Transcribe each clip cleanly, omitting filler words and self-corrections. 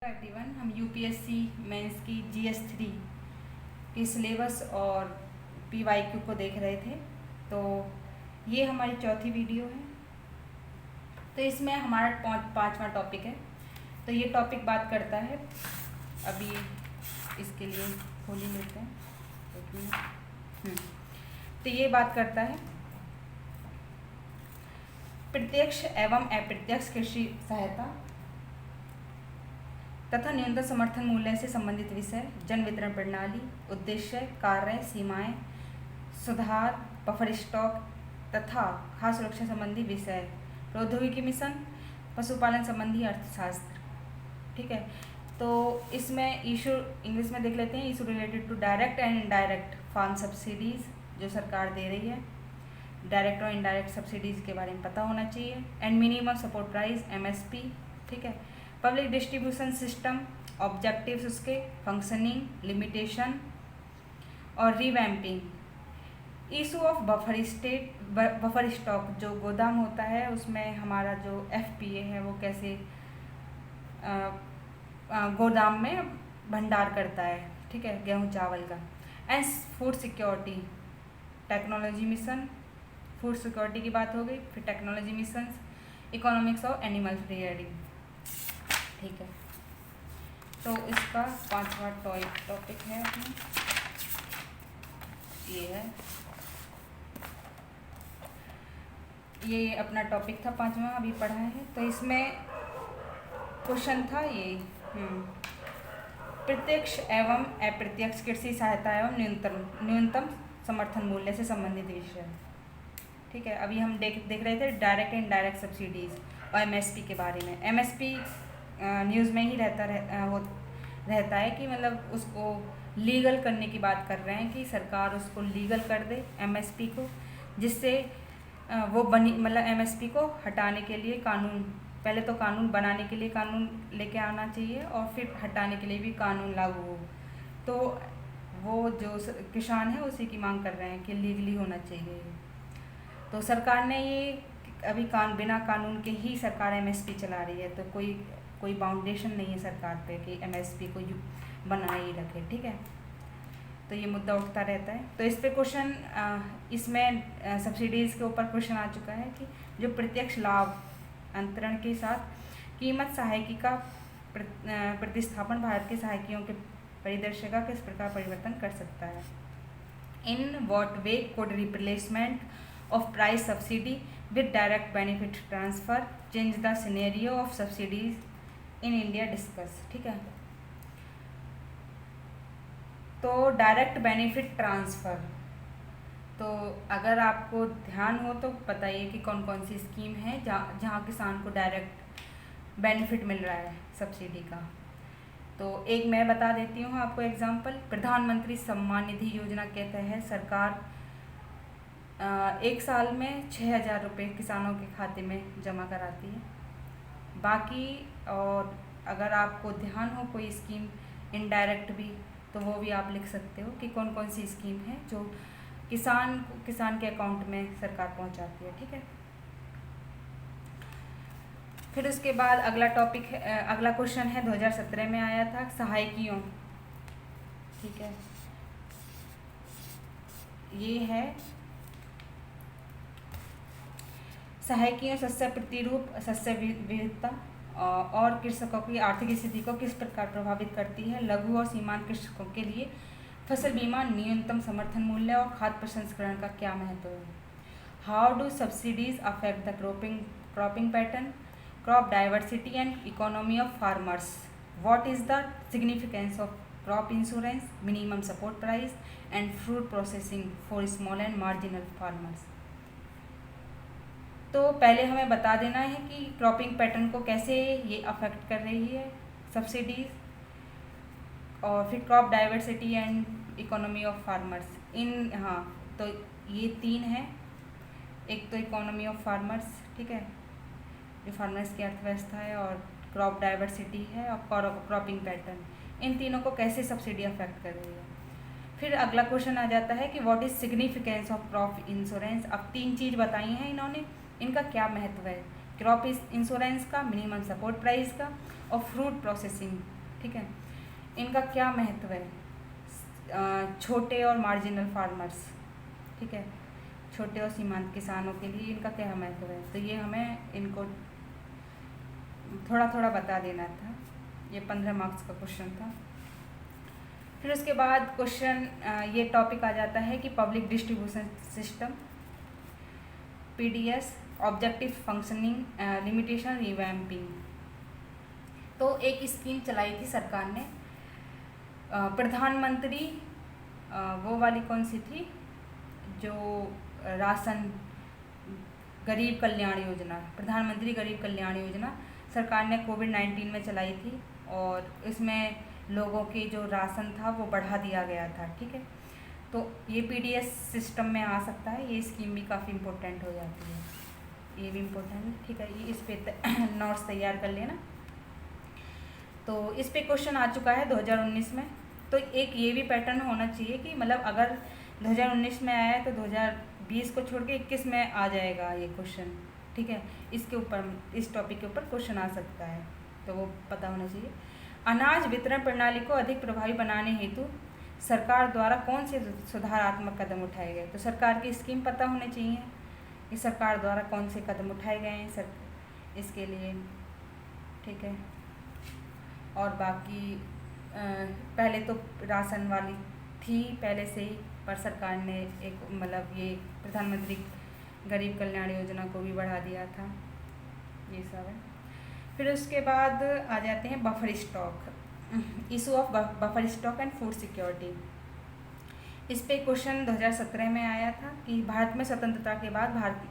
31 हम UPSC mains की GS 3 के सिलेबस और पीवाईक्यू को देख रहे थे। तो ये हमारी चौथी वीडियो है। तो इसमें हमारा पांचवा टॉपिक है। तो ये टॉपिक बात करता है, अभी इसके लिए खोल ही लेते हैं। तो ये बात करता है प्रत्यक्ष एवं अप्रत्यक्ष कृषि सहायता तथा न्यूनतम समर्थन मूल्य से संबंधित विषय, जन वितरण प्रणाली, उद्देश्य, कार्य, सीमाएं, सुधार, बफर स्टॉक तथा खाद्य सुरक्षा संबंधी विषय, प्रौद्योगिकी मिशन, पशुपालन संबंधी अर्थशास्त्र। ठीक है, तो इसमें इशू इंग्लिश में देख लेते हैं। Issue related to direct and indirect farm subsidies जो सरकार दे रही है, डायरेक्ट और इनडायरेक्ट सब्सिडीज के बारे में पता होना चाहिए। And minimum support price MSP। ठीक है, पब्लिक डिस्ट्रीब्यूशन सिस्टम, ऑब्जेक्टिव्स उसके, फंक्शनिंग, लिमिटेशन और revamping. Issue of buffer stock, जो गोदाम होता है उसमें हमारा जो FPA है वो कैसे गोदाम में भंडार करता है। ठीक है, गेहूं चावल का। And food security, technology mission, food security की बात हो गई। फिर technology mission, economics of animal breeding. ठीक है, तो इसका पांचवा टॉपिक है अपना, ये है, ये अपना टॉपिक था पांचवा, अभी पढ़ा है। तो इसमें क्वेश्चन था ये प्रत्यक्ष एवं अप्रत्यक्ष कृषि सहायता एवं न्यूनतम समर्थन मूल्य से संबंधित विषय। ठीक है, अभी हम देख रहे थे डायरेक्ट एंड इनडायरेक्ट सब्सिडीज और MSP के बारे में। MSP न्यूज़ में ही रहता है कि मतलब उसको लीगल करने की बात कर रहे हैं कि सरकार उसको लीगल कर दे MSP को, जिससे वो मतलब MSP को हटाने के लिए कानून, पहले तो कानून बनाने के लिए कानून लेके आना चाहिए और फिर हटाने के लिए भी कानून लागू हो। तो वो जो किसान है उसी की मांग कर रहे हैं कि लीगली होना चाहिए। तो सरकार ने ये अभी बिना कानून के ही सरकार MSP चला रही है, तो कोई बाउंडेशन नहीं है सरकार पे कि MSP को बनाए ही रखे। ठीक है, तो ये मुद्दा उठता रहता है। तो इस पे क्वेश्चन, इसमें सब्सिडीज़ के ऊपर क्वेश्चन आ चुका है कि जो प्रत्यक्ष लाभ अंतरण के साथ कीमत सहायकी का प्रतिस्थापन भारत के सहायकियों के परिदृश्य का किस प्रकार परिवर्तन कर सकता है। In what way could replacement of price subsidy with direct benefit transfer change the scenario of subsidies in India discuss. ठीक है, तो डायरेक्ट बेनिफिट ट्रांसफ़र, तो अगर आपको ध्यान हो तो बताइए कि कौन कौन सी स्कीम है जहाँ किसान को डायरेक्ट बेनिफिट मिल रहा है सब्सिडी का। तो एक मैं बता देती हूँ आपको एग्जांपल। प्रधानमंत्री सम्मान निधि योजना के तहत सरकार एक साल में 6,000 रुपये किसानों के खाते में जमा कराती है। बाकी और अगर आपको ध्यान हो कोई स्कीम इनडायरेक्ट भी, तो वो भी आप लिख सकते हो कि कौन कौन सी स्कीम है जो किसान के अकाउंट में सरकार पहुंचाती है। ठीक है, फिर उसके बाद अगला टॉपिक है, अगला क्वेश्चन है 2017 में आया था, सहायकियों। ठीक है, ये है सहायकियों शस्य प्रतिरूप, शस्य विविधता और कृषकों की आर्थिक स्थिति को किस प्रकार प्रभावित करती है। लघु और सीमांत कृषकों के लिए फसल बीमा, न्यूनतम समर्थन मूल्य और खाद्य प्रसंस्करण का क्या महत्व है। How do subsidies affect the cropping pattern, crop diversity and economy of farmers. What is the significance of crop insurance, minimum support price and fruit processing for small and marginal farmers. तो पहले हमें बता देना है कि cropping pattern को कैसे ये अफेक्ट कर रही है सब्सिडीज़, और फिर crop diversity and economy of farmers. तो ये तीन है। एक तो इकोनॉमी ऑफ फार्मर्स, ठीक है, जो फार्मर्स की अर्थव्यवस्था है, और क्रॉप डाइवर्सिटी है, और क्रॉपिंग पैटर्न। इन तीनों को कैसे सब्सिडी अफेक्ट कर रही है। फिर अगला क्वेश्चन आ जाता है कि what is significance of crop insurance. अब तीन चीज़ बताई हैं इन्होंने, इनका क्या महत्व है। क्रॉप इंश्योरेंस का, मिनिमम सपोर्ट प्राइस का और फ्रूट प्रोसेसिंग। ठीक है, इनका क्या महत्व है, छोटे और मार्जिनल फार्मर्स, ठीक है, छोटे और सीमांत किसानों के लिए इनका क्या महत्व है। तो ये हमें इनको थोड़ा थोड़ा बता देना था। ये 15 मार्क्स का क्वेश्चन था। फिर उसके बाद क्वेश्चन ये टॉपिक आ जाता है कि public distribution system, PDS, objective functioning, limitation, revamping. तो एक स्कीम चलाई थी सरकार ने, प्रधानमंत्री वो वाली कौन सी थी, जो राशन गरीब कल्याण योजना, प्रधानमंत्री गरीब कल्याण योजना सरकार ने कोविड-19 में चलाई थी और इसमें लोगों की जो राशन था वो बढ़ा दिया गया था। ठीक है, तो ये पीडीएस सिस्टम में आ सकता है, ये स्कीम भी काफ़ी इम्पोर्टेंट हो जाती है, ये भी इम्पोर्टेंट। ठीक है, ये इस पे नोट्स तैयार कर लेना। तो इस पे क्वेश्चन आ चुका है 2019 में। तो एक ये भी पैटर्न होना चाहिए कि मतलब अगर 2019 में आया है तो 2020 को छोड़ के 21 में आ जाएगा ये क्वेश्चन। ठीक है, इसके ऊपर, इस टॉपिक के ऊपर क्वेश्चन आ सकता है, तो वो पता होना चाहिए। अनाज वितरण प्रणाली को अधिक प्रभावी बनाने हेतु सरकार द्वारा कौन से सुधारात्मक कदम उठाए गए। तो सरकार की स्कीम पता होनी चाहिए कि सरकार द्वारा कौन से कदम उठाए गए हैं इसके लिए। ठीक है, और बाकी पहले तो राशन वाली थी पहले से ही, पर सरकार ने एक मतलब ये प्रधानमंत्री गरीब कल्याण योजना को भी बढ़ा दिया था, ये सब है। फिर उसके बाद आ जाते हैं buffer stock, issue of buffer stock and food security. इस पे क्वेश्चन 2017 में आया था कि भारत में स्वतंत्रता के बाद भारत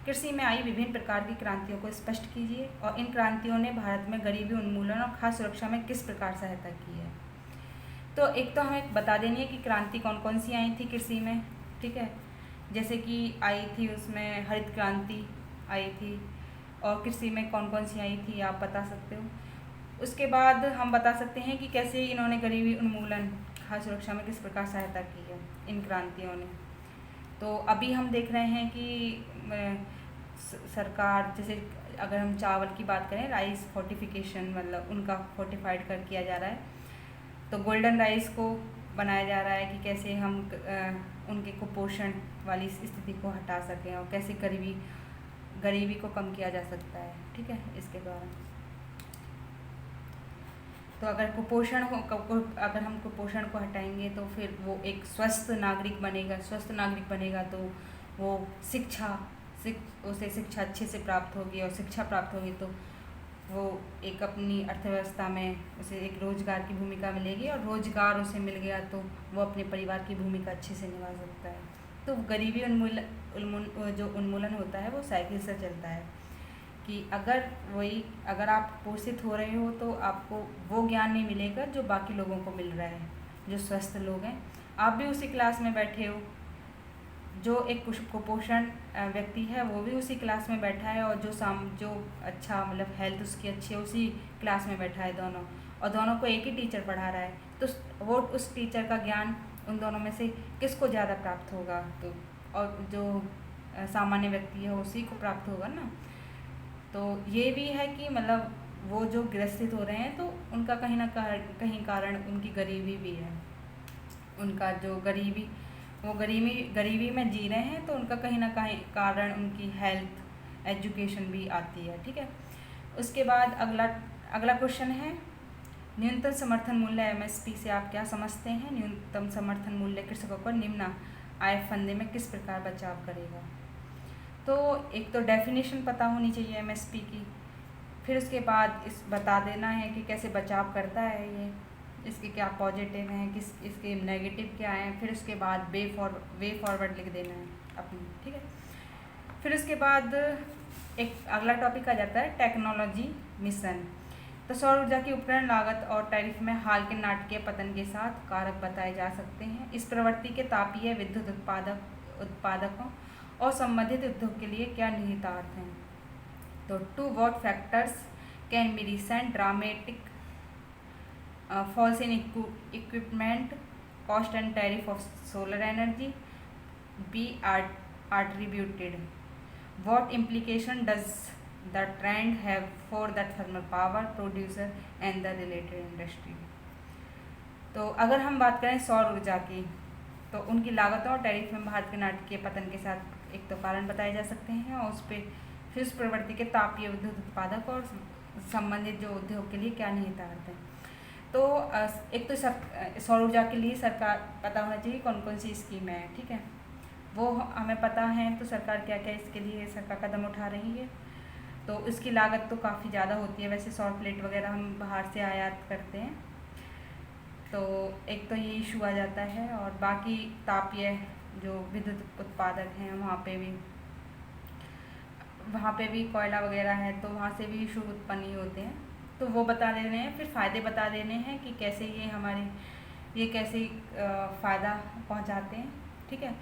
कृषि में आई विभिन्न प्रकार की क्रांतियों को स्पष्ट कीजिए और इन क्रांतियों ने भारत में गरीबी उन्मूलन और खाद्य सुरक्षा में किस प्रकार सहायता की है। तो एक तो हमें बता देनी है कि क्रांति कौन कौन सी आई थी कृषि में। ठीक है, जैसे कि आई थी उसमें हरित क्रांति आई थी, और कृषि में कौन कौन सी आई थी आप बता सकते हो। उसके बाद हम बता सकते हैं कि कैसे इन्होंने गरीबी उन्मूलन, खाद्य सुरक्षा में किस प्रकार सहायता की है इन क्रांतियों ने। तो अभी हम देख रहे हैं कि सरकार, जैसे अगर हम चावल की बात करें, राइस फोर्टिफिकेशन, मतलब उनका फोर्टिफाइड कर किया जा रहा है, तो गोल्डन राइस को बनाया जा रहा है कि कैसे हम उनके कुपोषण वाली स्थिति को हटा सकें और कैसे गरीबी को कम किया जा सकता है। ठीक है, इसके द्वारा। तो अगर अगर हम कुपोषण को हटाएंगे तो फिर वो एक स्वस्थ नागरिक बनेगा, तो वो उसे शिक्षा अच्छे से प्राप्त होगी, और शिक्षा प्राप्त होगी तो वो एक अपनी अर्थव्यवस्था में उसे एक रोजगार की भूमिका मिलेगी, और रोजगार उसे मिल गया तो वो अपने परिवार की भूमिका अच्छे से निभा सकता है। तो गरीबी उन्मूलन होता है वो साइकिल से चलता है कि अगर आप पोषित हो रहे हो तो आपको वो ज्ञान नहीं मिलेगा जो बाकी लोगों को मिल रहा है, जो स्वस्थ लोग हैं। आप भी उसी क्लास में बैठे हो, जो एक कुपोषण व्यक्ति है वो भी उसी क्लास में बैठा है, और जो अच्छा मतलब हेल्थ उसकी अच्छी है उसी क्लास में बैठा है दोनों, और दोनों को एक ही टीचर पढ़ा रहा है, तो वो उस टीचर का ज्ञान उन दोनों में से किसको ज़्यादा प्राप्त होगा, तो और जो सामान्य व्यक्ति है उसी को प्राप्त होगा ना। तो ये भी है कि मतलब वो जो ग्रसित हो रहे हैं तो उनका कहीं ना कहीं कारण उनकी गरीबी भी है, उनका जो गरीबी में जी रहे हैं, तो उनका कहीं ना कहीं कारण उनकी हेल्थ, एजुकेशन भी आती है। ठीक है, उसके बाद अगला क्वेश्चन है न्यूनतम समर्थन मूल्य एमएसपी से आप क्या समझते हैं। न्यूनतम समर्थन मूल्य कृषकों को निम्न आय फंदे में किस प्रकार बचाव करेगा। तो एक तो डेफिनेशन पता होनी चाहिए एमएसपी की, फिर उसके बाद बता देना है कि कैसे बचाव करता है ये, इसके क्या पॉजिटिव हैं, इसके नेगेटिव क्या हैं, फिर उसके बाद वे फॉरवर्ड लिख देना है अपनी। ठीक है, फिर उसके बाद एक अगला टॉपिक आ जाता है टेक्नोलॉजी मिशन। तो सौर ऊर्जा की उपकरण लागत और टैरिफ में हाल के नाटकीय पतन के साथ कारक बताए जा सकते हैं। इस प्रवृत्ति के तापीय विद्युत उत्पादकों और संबंधित उद्योग के लिए क्या निहितार्थ हैं। तो 2 what factors can be recent dramatic falls in equipment cost and tariff of solar energy be attributed. What implication does the trend have for the thermal power producer and the related industry. तो अगर हम बात करें सौर ऊर्जा की, तो उनकी लागतों और टैरिफ में भारत के नाटकीय पतन के साथ एक तो कारण बताए जा सकते हैं, और उस पर फिर उस प्रवृत्ति के तापीय विद्युत उत्पादक और संबंधित जो उद्योग के लिए क्या निहितार्थ हैं। तो एक तो सौर ऊर्जा के लिए सरकार पता होना चाहिए कौन कौन सी स्कीमें हैं, ठीक है, वो हमें पता है। तो सरकार क्या क्या इसके लिए सरकार कदम उठा रही है। तो इसकी लागत तो काफ़ी ज़्यादा होती है, वैसे सौर प्लेट वगैरह हम बाहर से आयात करते हैं, तो एक तो ये इशू आ जाता है। और बाकी तापीय जो विद्युत उत्पादक हैं वहाँ पे भी कोयला वगैरह है, तो वहाँ से भी इशू उत्पन्न ही होते हैं। तो वो बता दे रहे हैं, फिर फ़ायदे बता दे रहे हैं कि कैसे ये कैसे फ़ायदा पहुँचाते हैं, ठीक है,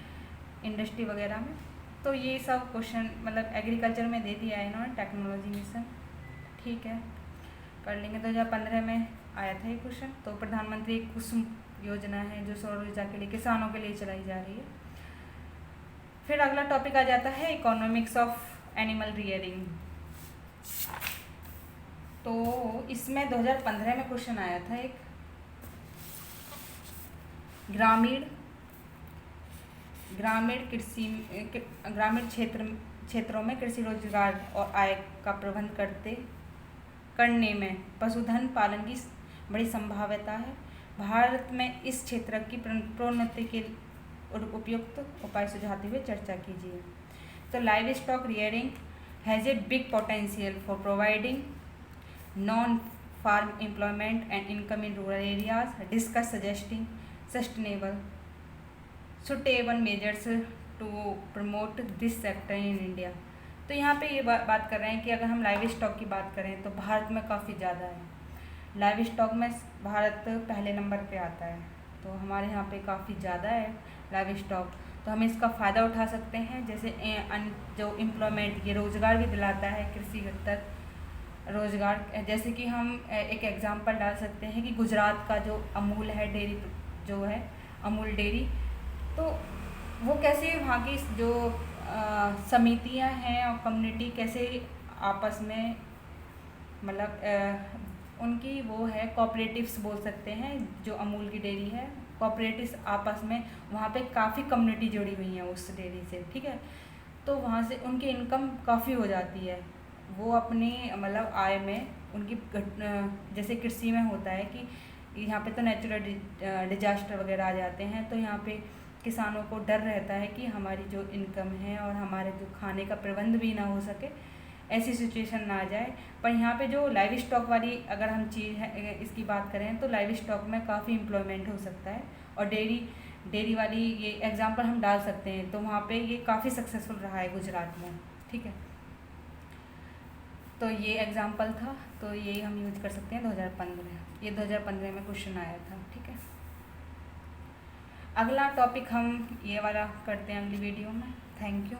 इंडस्ट्री वगैरह में। तो ये सब क्वेश्चन मतलब एग्रीकल्चर में दे दिया है इन्होंने, टेक्नोलॉजी मिशन, ठीक है, कर लेंगे। 2015 में आया था ये क्वेश्चन। तो प्रधानमंत्री कुसुम योजना है जो सौर ऊर्जा के लिए किसानों के लिए चलाई जा रही है। फिर अगला टॉपिक आ जाता है इकोनॉमिक्स ऑफ एनिमल रियरिंग। तो इसमें 2015 में क्वेश्चन आया था एक, ग्रामीण क्षेत्रों में कृषि रोजगार और आय का प्रबंध करने में पशुधन पालन की बड़ी संभाव्यता है। भारत में इस क्षेत्र की प्रोन्नति के उपयुक्त उपाय सुझाते हुए चर्चा कीजिए। तो livestock rearing has a big potential for providing non farm employment and income in rural areas. Discuss suggesting sustainable suitable measures to promote this sector in India. तो यहाँ पे ये बात कर रहे हैं कि अगर हम लाइव स्टॉक की बात करें तो भारत में काफ़ी ज़्यादा है। लाइव स्टॉक में भारत पहले नंबर पे आता है, तो हमारे यहाँ पे काफ़ी ज़्यादा है लाइव स्टॉक। तो हम इसका फ़ायदा उठा सकते हैं, जैसे जो एम्प्लॉयमेंट, ये रोज़गार भी दिलाता है, कृषिगत रोज़गार। जैसे कि हम एक एग्जांपल डाल सकते हैं कि गुजरात का जो अमूल है डेयरी, जो है अमूल डेयरी, तो वो कैसे वहाँ की जो समितियाँ हैं और कम्युनिटी कैसे आपस में मतलब उनकी वो है कोऑपरेटिव्स बोल सकते हैं, जो अमूल की डेयरी है, कोऑपरेटिव्स आपस में वहाँ पे काफ़ी कम्युनिटी जुड़ी हुई हैं उस डेयरी से, ठीक है। तो वहाँ से उनकी इनकम काफ़ी हो जाती है, वो अपनी मतलब आय में उनकी जैसे कृषि में होता है कि यहाँ पे तो नेचुरल डिजास्टर वगैरह आ जाते हैं, तो यहाँ पे किसानों को डर रहता है कि हमारी जो इनकम है और हमारे जो खाने का प्रबंध भी ना हो सके, ऐसी सिचुएशन ना आ जाए। पर यहाँ पे जो लाइव स्टॉक वाली अगर हम चीज़ है इसकी बात करें तो लाइव स्टॉक में काफ़ी एम्प्लॉयमेंट हो सकता है, और डेयरी वाली ये एग्जांपल हम डाल सकते हैं। तो वहाँ पे ये काफ़ी सक्सेसफुल रहा है गुजरात में, ठीक है। तो ये एग्जांपल था, तो ये हम यूज कर सकते हैं 2015, ये 2015 में क्वेश्चन आया था, ठीक है। अगला टॉपिक हम ये वाला करते हैं अगली वीडियो में। Thank you.